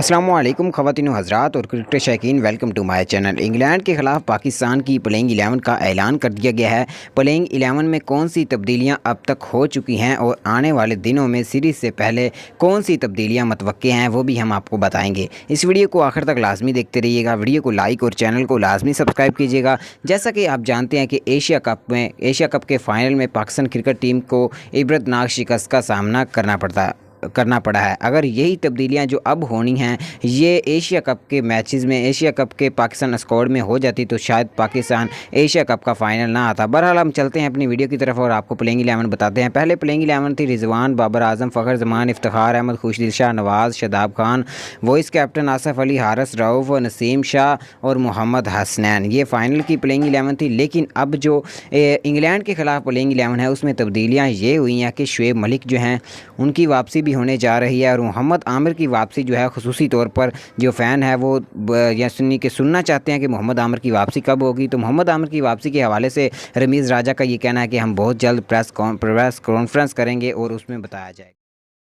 अस्सलामुअलैकुम ख़वातीन व हज़रात और क्रिकेट शौकीन, welcome to my channel. England के ख़िलाफ़ पाकिस्तान की प्लेइंग 11 का ऐलान कर दिया गया है। प्लेइंग 11 में कौन सी तब्दीलियां अब तक हो चुकी हैं और आने वाले दिनों में सीरीज़ से पहले कौन सी तब्दीलियां मतवक्के हैं, वो भी हम आपको बताएंगे। इस वीडियो को आखिर तक लाजमी देखते रहिएगा। वीडियो को लाइक और चैनल को लाजमी सब्सक्राइब कीजिएगा। जैसा कि आप जानते हैं कि एशिया कप के फ़ाइनल में पाकिस्तान क्रिकेट टीम को इबरतनाक शिकस्त का सामना करना पड़ा है। अगर यही तब्दीलियां जो अब होनी हैं ये एशिया कप के मैचेस में, एशिया कप के पाकिस्तान स्क्वाड में हो जाती तो शायद पाकिस्तान एशिया कप का फ़ाइनल ना आता। बहरहाल हम चलते हैं अपनी वीडियो की तरफ और आपको प्लेइंग 11 बताते हैं। पहले प्लेइंग 11 थी रिजवान, बाबर आजम, फ़खर जमान, इफ्तिखार अहमद, खुशदिल शाह, नवाज़, शादाब खान, वॉइस कैप्टन आसिफ अली, हारिस रऊफ़, नसीम शाह और मोहम्मद हसनैन। ये फ़ाइनल की प्लेइंग 11 थी। लेकिन अब जो इंग्लैंड के ख़िलाफ़ प्लेइंग 11 है उसमें तब्दीलियाँ ये हुई हैं कि शुएब मलिक जो हैं उनकी वापसी होने जा रही है और मोहम्मद आमिर की वापसी जो है खुसूसी तौर पर जो फ़ैन है वो या सुनना चाहते हैं कि मोहम्मद आमिर की वापसी कब होगी। तो मोहम्मद आमिर की वापसी के हवाले से रमीज़ राजा का ये कहना है कि हम बहुत जल्द प्रेस कॉन्फ्रेंस करेंगे और उसमें बताया जाएगा।